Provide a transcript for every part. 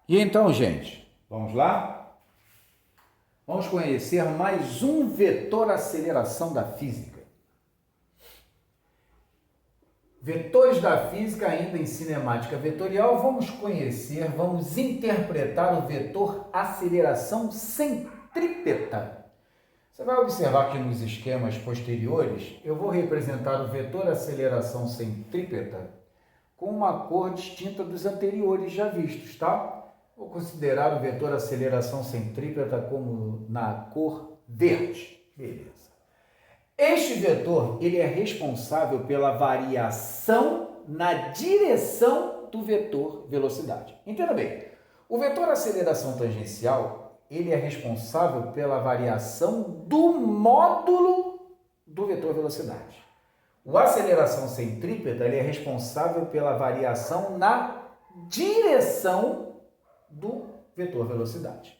E então, gente, vamos lá? Vamos conhecer mais um vetor aceleração da física. Vetores da física ainda em cinemática vetorial, vamos conhecer, vamos interpretar o vetor aceleração centrípeta. Você vai observar que nos esquemas posteriores, eu vou representar o vetor aceleração centrípeta com uma cor distinta dos anteriores já vistos, tá? Vou considerar o vetor aceleração centrípeta como na cor verde. Beleza. Este vetor, ele é responsável pela variação na direção do vetor velocidade. Entenda bem, o vetor aceleração tangencial, ele é responsável pela variação do módulo do vetor velocidade. O aceleração centrípeta, ele é responsável pela variação na direção do vetor velocidade.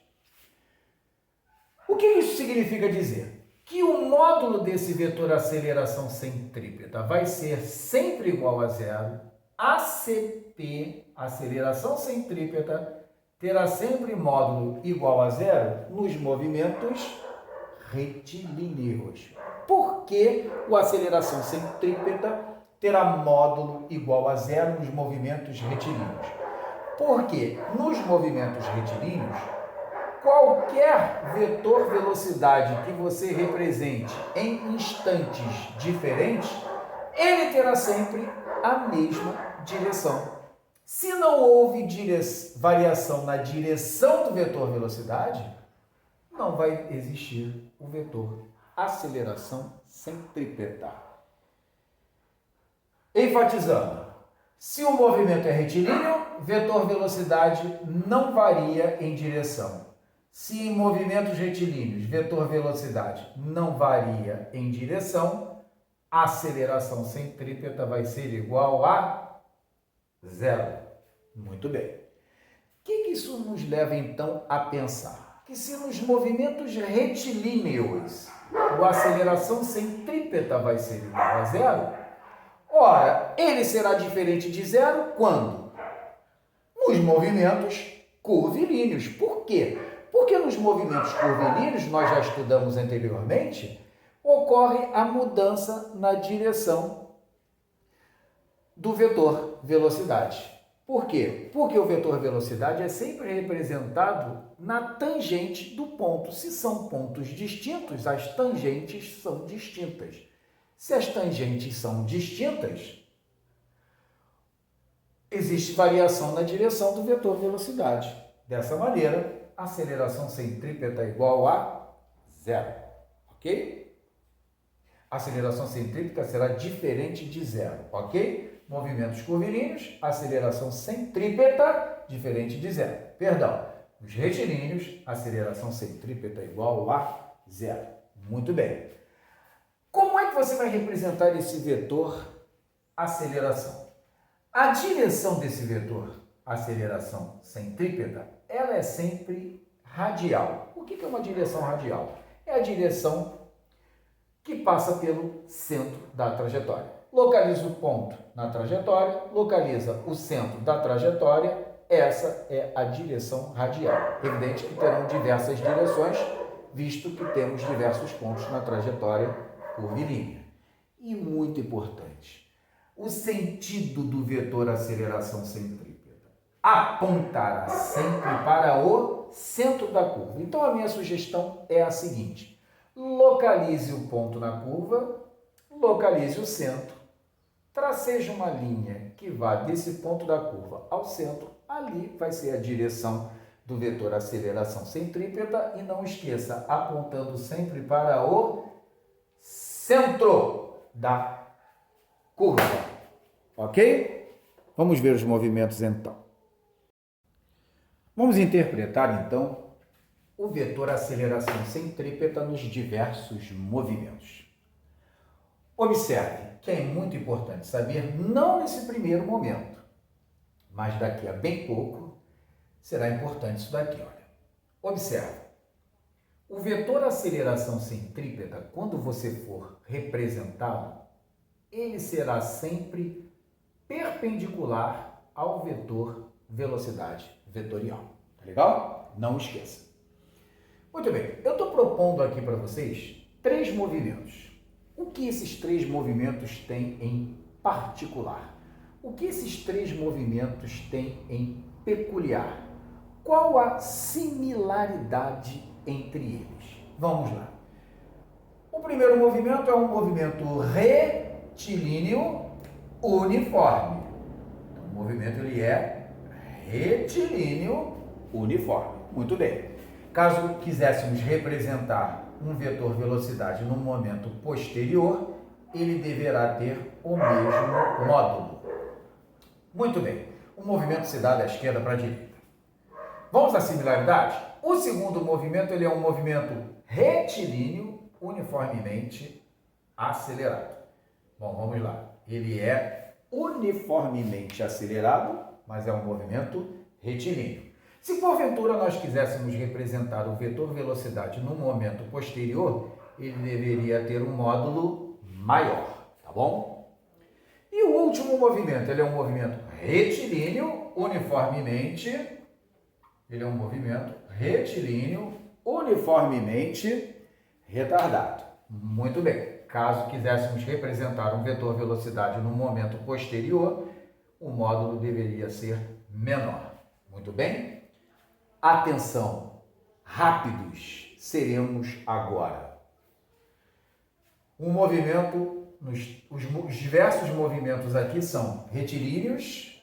O que isso significa dizer? Que o módulo desse vetor aceleração centrípeta vai ser sempre igual a zero. ACP, aceleração centrípeta, terá sempre módulo igual a zero nos movimentos retilíneos. Por que o aceleração centrípeta terá módulo igual a zero nos movimentos retilíneos? Porque nos movimentos retilíneos, qualquer vetor velocidade que você represente em instantes diferentes, ele terá sempre a mesma direção. Se não houve variação na direção do vetor velocidade, não vai existir o vetor aceleração centrípeta. Enfatizando, se o movimento é retilíneo, vetor velocidade não varia em direção. Se em movimentos retilíneos, vetor velocidade não varia em direção, a aceleração centrípeta vai ser igual a zero. Muito bem. O que isso nos leva então a pensar? Que se nos movimentos retilíneos a aceleração centrípeta vai ser igual a zero, ora, ele será diferente de zero quando? Nos movimentos curvilíneos. Por quê? Porque nos movimentos curvilíneos, nós já estudamos anteriormente, ocorre a mudança na direção do vetor velocidade. Por quê? Porque o vetor velocidade é sempre representado na tangente do ponto. Se são pontos distintos, as tangentes são distintas. Se as tangentes são distintas, existe variação na direção do vetor velocidade. Dessa maneira, a aceleração centrípeta é igual a zero, ok? A aceleração centrípeta será diferente de zero, ok? Movimentos curvilíneos, aceleração centrípeta diferente de zero. Perdão, os retilíneos, aceleração centrípeta é igual a zero. Muito bem. Como é que você vai representar esse vetor aceleração? A direção desse vetor aceleração centrípeta, ela é sempre radial. O que é uma direção radial? É a direção que passa pelo centro da trajetória. Localiza o ponto na trajetória, localiza o centro da trajetória, essa é a direção radial. Evidente que terão diversas direções, visto que temos diversos pontos na trajetória curvilínea. E muito importante, o sentido do vetor aceleração centrípeta apontará sempre para o centro da curva. Então, a minha sugestão é a seguinte: localize o ponto na curva, localize o centro, traceje uma linha que vá desse ponto da curva ao centro, ali vai ser a direção do vetor aceleração centrípeta e não esqueça, apontando sempre para o centro da curva, ok? Vamos ver os movimentos então. Vamos interpretar então o vetor aceleração centrípeta nos diversos movimentos. Observe que é muito importante saber, não nesse primeiro momento, mas daqui a bem pouco, será importante isso daqui, olha. Observe, o vetor aceleração centrípeta, quando você for representá-lo, ele será sempre perpendicular ao vetor velocidade vetorial. Legal? Não esqueça. Muito bem, eu estou propondo aqui para vocês 3 movimentos. O que esses 3 movimentos têm em particular? O que esses 3 movimentos têm em peculiar? Qual a similaridade entre eles? Vamos lá. O primeiro movimento é um movimento retilíneo uniforme. Então, o movimento ele é retilíneo uniforme. Muito bem. Caso quiséssemos representar um vetor velocidade no momento posterior, ele deverá ter o mesmo módulo. Muito bem. O movimento se dá da esquerda para a direita. Vamos à similaridade? O segundo movimento ele é um movimento retilíneo uniformemente acelerado. Bom, vamos lá. Ele é uniformemente acelerado, mas é um movimento retilíneo. Se porventura nós quiséssemos representar o vetor velocidade no momento posterior, ele deveria ter um módulo maior, tá bom? E o último movimento, ele é um movimento retilíneo uniformemente, retardado. Muito bem. Caso quiséssemos representar um vetor velocidade no momento posterior, o módulo deveria ser menor. Muito bem? Atenção, rápidos seremos agora. Um movimento, os diversos movimentos aqui são retilíneos,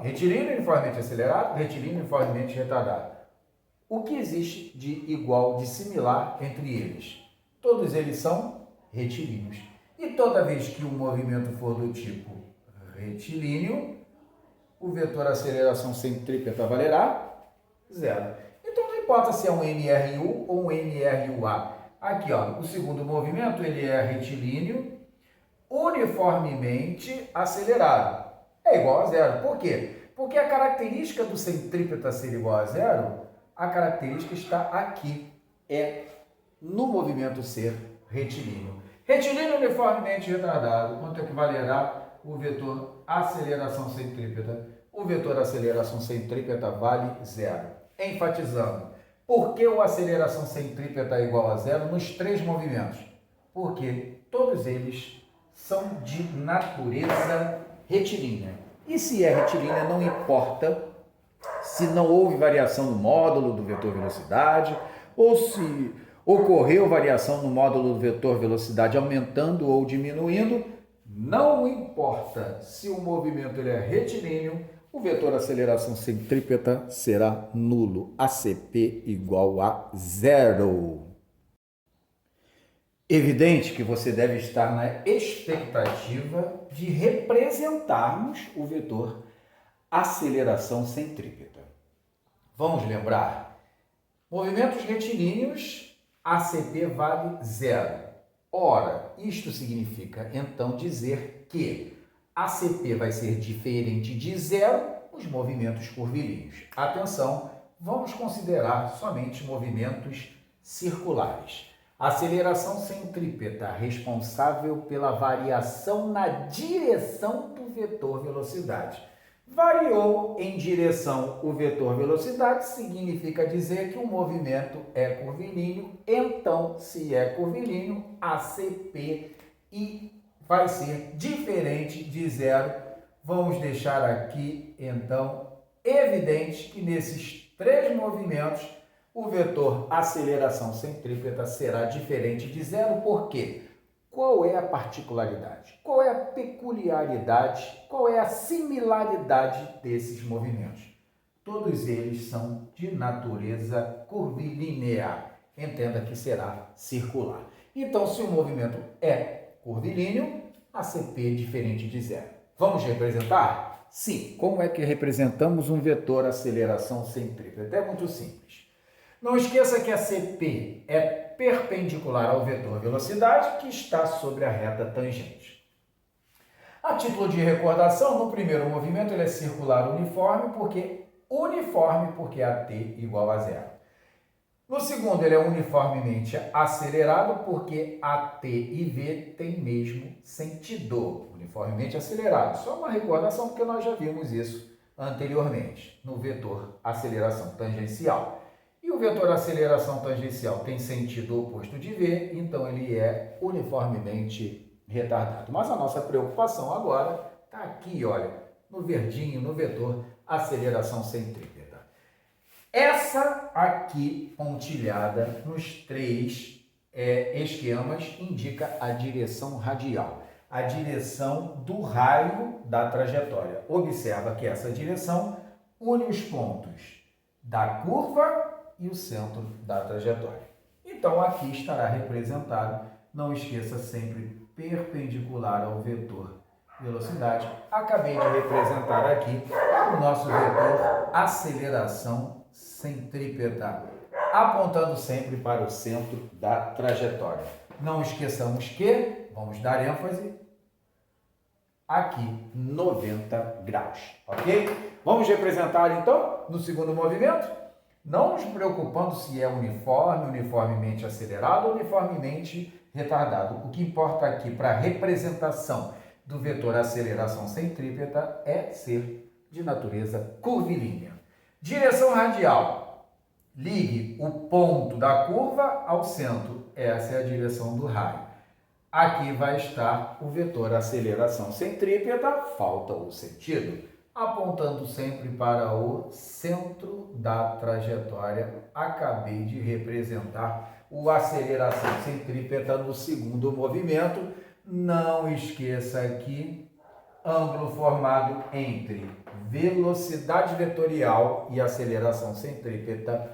retilíneo uniformemente acelerado, retilíneo uniformemente retardado. O que existe de igual, de similar entre eles? Todos eles são retilíneos. E toda vez que o movimento for do tipo retilíneo, o vetor aceleração centrípeta valerá 0. Então não importa se é um MRU ou um MRUA. Aqui, ó, o segundo movimento ele é retilíneo uniformemente acelerado. É igual a 0. Por quê? Porque a característica do centrípeta ser igual a 0, a característica está aqui. É no movimento ser retilíneo. Retilíneo uniformemente retardado, quanto equivalerá o vetor aceleração centrípeta? O vetor aceleração centrípeta vale 0. Enfatizando, por que o aceleração centrípeta é igual a 0 nos 3 movimentos? Porque todos eles são de natureza retilínea. E se é retilínea, não importa se não houve variação no módulo do vetor velocidade ou se ocorreu variação no módulo do vetor velocidade aumentando ou diminuindo, não importa se o movimento ele é retilíneo, o vetor aceleração centrípeta será nulo, ACP igual a 0. Evidente que você deve estar na expectativa de representarmos o vetor aceleração centrípeta. Vamos lembrar? Movimentos retilíneos, ACP vale 0. Ora, isto significa então dizer que ACP vai ser diferente de 0 os movimentos curvilíneos. Atenção, vamos considerar somente movimentos circulares. Aceleração centrípeta responsável pela variação na direção do vetor velocidade. Variou em direção o vetor velocidade significa dizer que o movimento é curvilíneo, então, se é curvilíneo, ACP vai ser diferente de 0. Vamos deixar aqui, então, evidente que nesses 3 movimentos, o vetor aceleração centrípeta será diferente de 0. Por quê? Qual é a particularidade? Qual é a peculiaridade? Qual é a similaridade desses movimentos? Todos eles são de natureza curvilínea. Entenda que será circular. Então, se o movimento é curvilíneo, ACP é diferente de 0. Vamos representar? Sim. Como é que representamos um vetor aceleração centrípeta? É muito simples. Não esqueça que a CP é perpendicular ao vetor velocidade que está sobre a reta tangente. A título de recordação, no primeiro movimento ele é circular uniforme porque AT igual a 0. No segundo ele é uniformemente acelerado porque AT e V têm mesmo sentido. Uniformemente acelerado. Só uma recordação porque nós já vimos isso anteriormente, no vetor aceleração tangencial. E o vetor aceleração tangencial tem sentido oposto de V, então ele é uniformemente retardado. Mas a nossa preocupação agora está aqui, olha, no verdinho, no vetor aceleração centrípeta. Essa aqui, pontilhada nos três esquemas, indica a direção radial, a direção do raio da trajetória. Observa que essa direção une os pontos da curva e o centro da trajetória. Então, aqui estará representado, não esqueça sempre, perpendicular ao vetor velocidade. Acabei de representar aqui o nosso vetor aceleração centrípeta, apontando sempre para o centro da trajetória. Não esqueçamos que, vamos dar ênfase, aqui 90 graus, ok? Vamos representar então no segundo movimento? Não nos preocupando se é uniformemente acelerado ou uniformemente retardado. O que importa aqui para a representação do vetor aceleração centrípeta é ser de natureza curvilínea. Direção radial. Ligue o ponto da curva ao centro. Essa é a direção do raio. Aqui vai estar o vetor aceleração centrípeta, falta o sentido, apontando sempre para o centro da trajetória. Acabei de representar o aceleração centrípeta no segundo movimento. Não esqueça aqui, ângulo formado entre velocidade vetorial e aceleração centrípeta,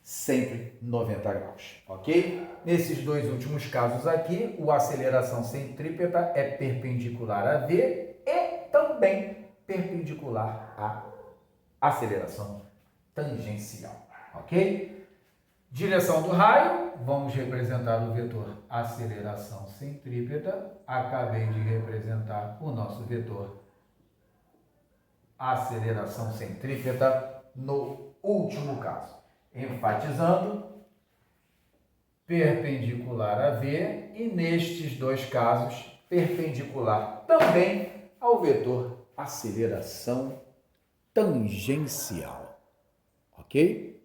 sempre 90 graus, ok? Nesses dois últimos casos aqui, o aceleração centrípeta é perpendicular a V e também perpendicular à aceleração tangencial, ok? Direção do raio, vamos representar o vetor aceleração centrípeta. Acabei de representar o nosso vetor aceleração centrípeta no último caso. Enfatizando, perpendicular a V e nestes dois casos, perpendicular também ao vetor aceleração tangencial, ok?